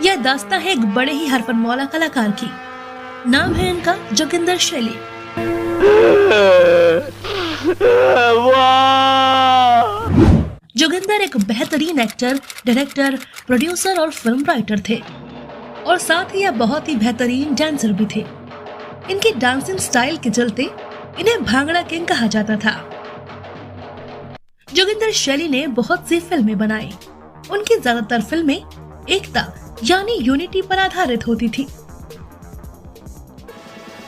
यह दास्तां है एक बड़े ही हरफनमौला कलाकार की। नाम है इनका जोगिंदर शैली। जोगिंदर एक बेहतरीन एक्टर, डायरेक्टर, प्रोड्यूसर और फिल्म राइटर थे और साथ ही यह बहुत ही बेहतरीन डांसर भी थे। इनकी डांसिंग स्टाइल के चलते इन्हें भांगड़ा किंग कहा जाता था। जोगिंदर शैली ने बहुत सी फिल्में बनाई। उनकी ज्यादातर फिल्में एकता यानी यूनिटी पर आधारित होती थी।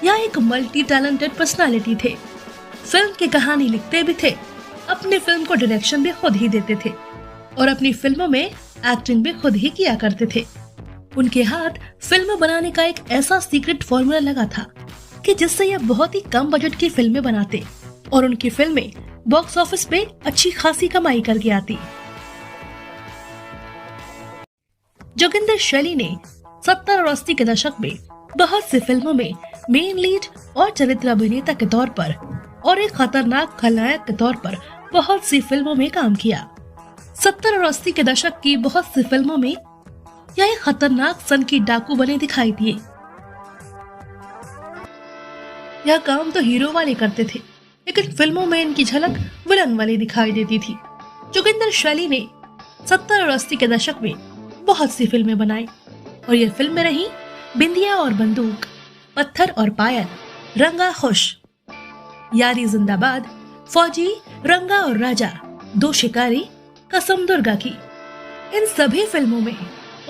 यह एक मल्टी टैलेंटेड पर्सनालिटी थे। फिल्म की कहानी लिखते भी थे, अपनी फिल्म को डायरेक्शन भी खुद ही देते थे और अपनी फिल्मों में एक्टिंग भी खुद ही किया करते थे। उनके हाथ फिल्म बनाने का एक ऐसा सीक्रेट फॉर्मूला लगा था कि जिससे यह बहुत ही कम बजट की फिल्में बनाते और उनकी फिल्में बॉक्स ऑफिस पे अच्छी खासी कमाई करके आती। जोगिंदर शैली ने 70 और 80 के दशक में बहुत सी फिल्मों में मेन लीड और चरित्र अभिनेता के तौर पर और एक खतरनाक खलनायक के तौर पर बहुत सी फिल्मों में काम किया। 70 और 80 के दशक की बहुत सी फिल्मों में यह एक खतरनाक सनकी डाकू बने दिखाई दिए। यह काम तो हीरो वाले करते थे, लेकिन फिल्मों में इनकी झलक विलन वाली दिखाई देती थी। जोगिंदर शैली ने 70 और 80 के दशक में बहुत सी फिल्में बनाई और ये फिल्में रही बिंदिया और बंदूक, पत्थर और पायल, रंगा खुश, यारी जिंदाबाद, फौजी, रंगा और राजा, दो शिकारी, कसम दुर्गा की। इन सभी फिल्मों में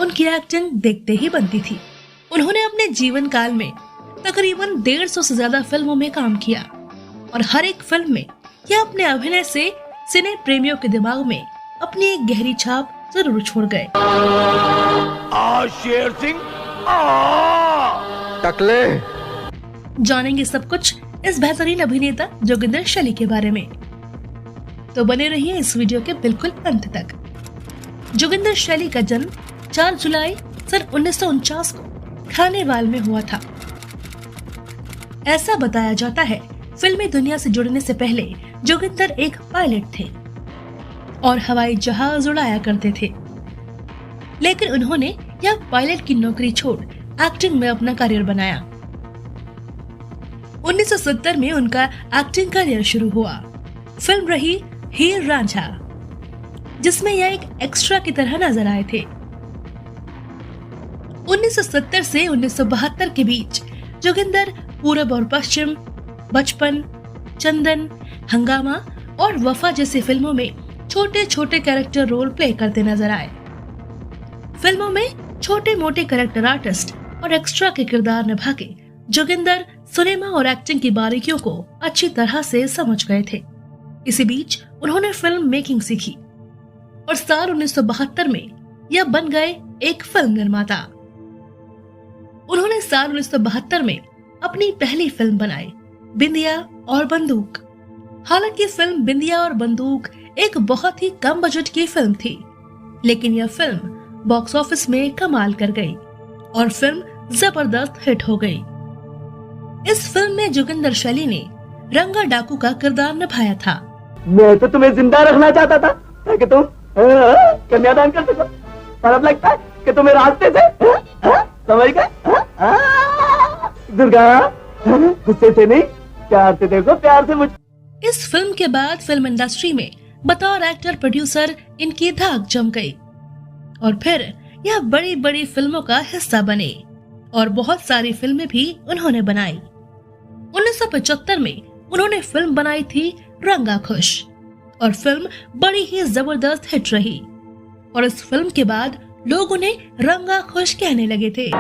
उनकी एक्टिंग देखते ही बनती थी। उन्होंने अपने जीवन काल में तकरीबन 150 से ज्यादा फिल्मों में काम किया और हर एक फिल्म में यह अपने अभिनय से सिने प्रेमियों के दिमाग में अपनी एक गहरी छाप जरूर छोड़ गए। शेर सिंह टकले। जानेंगे सब कुछ इस बेहतरीन अभिनेता जोगिंदर शैली के बारे में, तो बने रहिए इस वीडियो के बिल्कुल अंत तक। जोगिंदर शैली का जन्म 4 जुलाई सन 1949 को खानेवाल में हुआ था। ऐसा बताया जाता है फिल्मी दुनिया से जुड़ने से पहले जोगिंदर एक पायलट थे और हवाई जहाज उड़ाया करते थे, लेकिन उन्होंने यह पायलट की नौकरी छोड़ एक्टिंग में अपना करियर बनाया। 1970 में उनका एक्टिंग करियर शुरू हुआ। फिल्म रही हीर रांझा, जिसमें यह एक एक्स्ट्रा की तरह नजर आए थे। 1970 से 1972 के बीच जोगिंदर पूरब और पश्चिम, बचपन, चंदन, हंगामा और वफा जैसी फिल्मों में छोटे छोटे कैरेक्टर रोल प्ले करते नजर आए। फिल्मों में छोटे मोटे कैरेक्टर आर्टिस्ट और एक्स्ट्रा के किरदार निभा के जोगिंदर सिनेमा और एक्टिंग की बारीकियों को अच्छी तरह से समझ गए थे। इसी बीच उन्होंने फिल्म मेकिंग सीखी और साल 1972 में यह बन गए एक फिल्म निर्माता। उन्होंने साल 1972 में अपनी पहली फिल्म बनाई, बिंदिया और बंदूक। हालांकि फिल्म बिंदिया और बंदूक एक बहुत ही कम बजट की फिल्म थी, लेकिन यह फिल्म बॉक्स ऑफिस में कमाल कर गई और फिल्म जबरदस्त हिट हो गई। इस फिल्म में जोगिंदर शैली ने रंगा डाकू का किरदार निभाया था। मैं तो तुम्हें जिंदा रखना चाहता था ताकि तुम कन्यादान कर सको, पर अब लगता है कि तुम्हें रास्ते से समझ गए। दुर्गा, गुस्से से नहीं, प्यार से देखो, प्यार से मुझ। इस फिल्म के बाद फिल्म इंडस्ट्री में बतौर एक्टर प्रोड्यूसर इनकी धाक जम गई और फिर यह बड़ी बड़ी फिल्मों का हिस्सा बने और बहुत सारी फिल्में भी उन्होंने बनाई। 1975 में उन्होंने फिल्म बनाई थी रंगा खुश और फिल्म बड़ी ही जबरदस्त हिट रही और इस फिल्म के बाद लोग उन्हें रंगा खुश कहने लगे थे।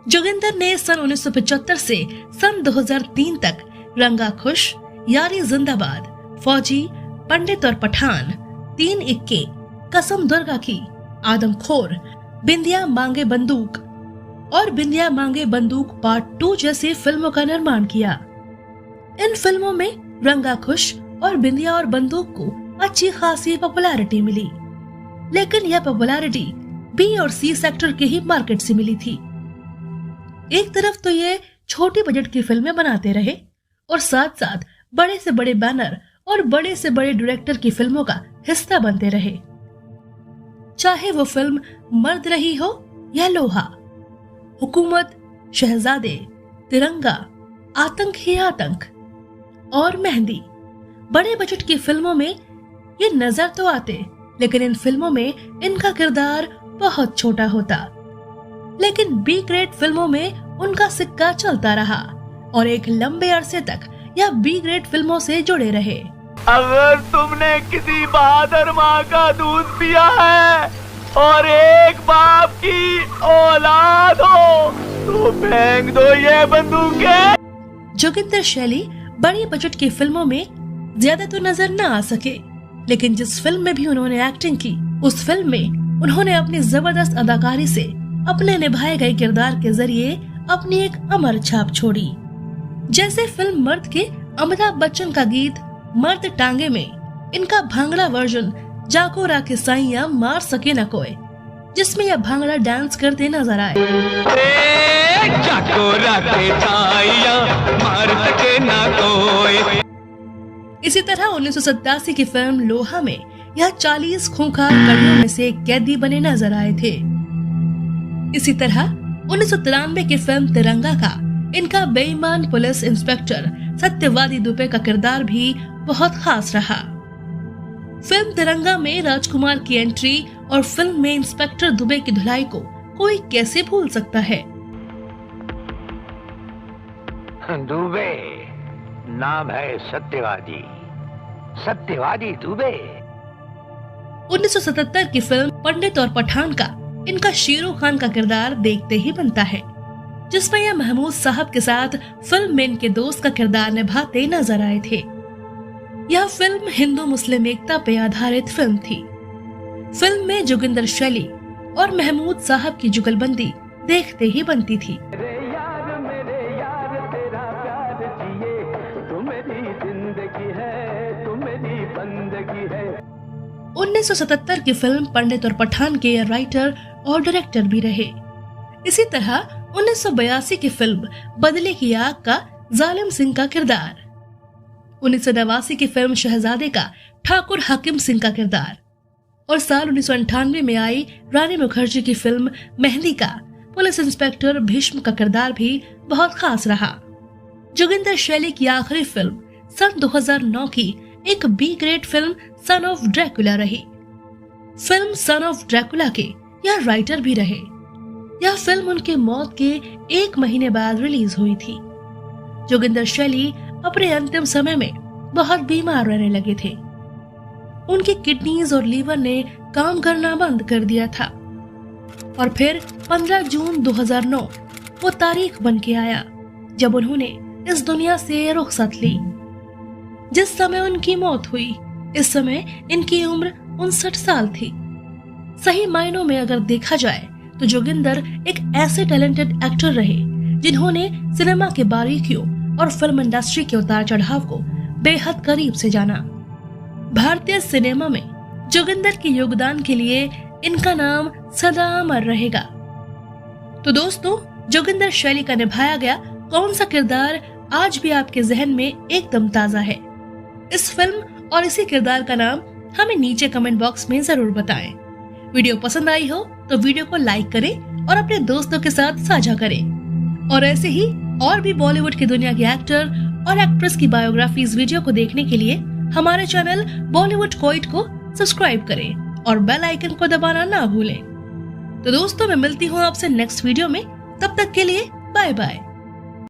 जोगिंदर ने सन 1975 से सन 2003 तक रंगा खुश, यारी जिंदाबाद, फौजी, पंडित और पठान, 3 इक्के, कसम दुर्गा की, आदमखोर, बिंदिया मांगे बंदूक और बिंदिया मांगे बंदूक पार्ट 2 जैसी फिल्मों का निर्माण किया। इन फिल्मों में रंगा खुश और बिंदिया और बंदूक को अच्छी खासी पॉपुलैरिटी मिली, लेकिन यह पॉपुलैरिटी बी और सी सेक्टर के ही मार्केट से मिली थी। एक तरफ तो ये छोटी बजट की फिल्में बनाते रहे और साथ साथ बड़े से बड़े बैनर और बड़े से बड़े डायरेक्टर की फिल्मों का हिस्सा बनते रहे। चाहे वो फिल्म मर्द रही हो या लोहा, हुकूमत, शहजादे, तिरंगा, आतंक ही आतंक और मेहंदी। बड़े बजट की फिल्मों में ये नजर तो आते, लेकिन इन फिल्मों में इनका किरदार बहुत छोटा होता। लेकिन बी ग्रेड फिल्मों में उनका सिक्का चलता रहा और एक लंबे अरसे तक यह बी ग्रेड फिल्मों से जुड़े रहे। अगर तुमने किसी बहादुर माँ का दूध पिया है और एक बाप की औलाद हो तो फेंक दो ये बंदूकें। जोगिंदर शैली बड़ी बजट की फिल्मों में ज्यादा तो नजर न आ सके, लेकिन जिस फिल्म में भी उन्होंने एक्टिंग की, उस फिल्म में उन्होंने अपनी जबरदस्त अदाकारी से अपने निभाए गए किरदार के जरिए अपनी एक अमर छाप छोड़ी। जैसे फिल्म मर्द के अमिताभ बच्चन का गीत मर्द टांगे में इनका भांगड़ा वर्जन जाको राके साइया मार सके न कोई, जिसमें यह भांगड़ा डांस करते नजर आए। जाको राके साइया मार सके न कोई। इसी तरह 1987 की फिल्म लोहा में यह 40 खूंखार कड़ियों में से एक कैदी बने नजर आए थे। इसी तरह 1993 की फिल्म तिरंगा का इनका बेईमान पुलिस इंस्पेक्टर सत्यवादी दुबे का किरदार भी बहुत खास रहा। फिल्म तिरंगा में राजकुमार की एंट्री और फिल्म में इंस्पेक्टर दुबे की धुलाई को कोई कैसे भूल सकता है। दुबे नाम है सत्यवादी, सत्यवादी दुबे। 1977 की फिल्म पंडित और पठान का इनका शेरों खान का किरदार देखते ही बनता है, जिसमें यह महमूद साहब के साथ फिल्म में इनके दोस्त का किरदार निभाते नजर आए थे। यह फिल्म हिंदू मुस्लिम एकता पे आधारित फिल्म थी। फिल्म में जोगिंदर शैली और महमूद साहब की जुगलबंदी देखते ही बनती थी। 1977 की फिल्म पंडित और पठान के राइटर और डायरेक्टर भी रहे। इसी तरह 1982 की फिल्म बदले की आग का जालिम सिंह का किरदार, 1989 की फिल्म शहजादे का ठाकुर हाकिम सिंह का किरदार और साल 1998 में आई रानी मुखर्जी की फिल्म मेहंदी का पुलिस इंस्पेक्टर भीष्म का किरदार भी बहुत खास रहा। जोगिंदर शैली की आखिरी फिल्म सन 2009 की एक B grade film Son of Dracula रही। फिल्म सन ऑफ ड्रैकुला के यह राइटर भी रहे। यह फिल्म उनके मौत के 1 महीने बाद रिलीज हुई थी। जोगिंदर शैली अपने अंतिम समय में बहुत बीमार रहने लगे थे। उनकी किडनीज और लीवर ने काम करना बंद कर दिया था और फिर 15 जून 2009 वो तारीख बन के आया जब उन्होंने इस दुनिया से रुखसत ली। जिस समय उनकी मौत हुई, इस समय इनकी उम्र 59 साल थी। सही मायनों में अगर देखा जाए तो जोगिंदर एक ऐसे टैलेंटेड एक्टर रहे जिन्होंने सिनेमा के बारीकियों और फिल्म इंडस्ट्री के उतार चढ़ाव को बेहद करीब से जाना। भारतीय सिनेमा में जोगिंदर के योगदान के लिए इनका नाम सदा अमर रहेगा। तो दोस्तों, जोगिंदर शैली का निभाया गया कौन सा किरदार आज भी आपके जहन में एकदम ताजा है? इस फिल्म और इसी किरदार का नाम हमें नीचे कमेंट बॉक्स में जरूर बताएं। वीडियो पसंद आई हो तो वीडियो को लाइक करें और अपने दोस्तों के साथ साझा करें। और ऐसे ही और भी बॉलीवुड की दुनिया के एक्टर और एक्ट्रेस की बायोग्राफीज वीडियो को देखने के लिए हमारे चैनल बॉलीवुड कोइट को सब्सक्राइब करें और बेल आइकन को दबाना ना भूलें। तो दोस्तों, मैं मिलती हूँ आपसे नेक्स्ट वीडियो में। तब तक के लिए बाय बाय।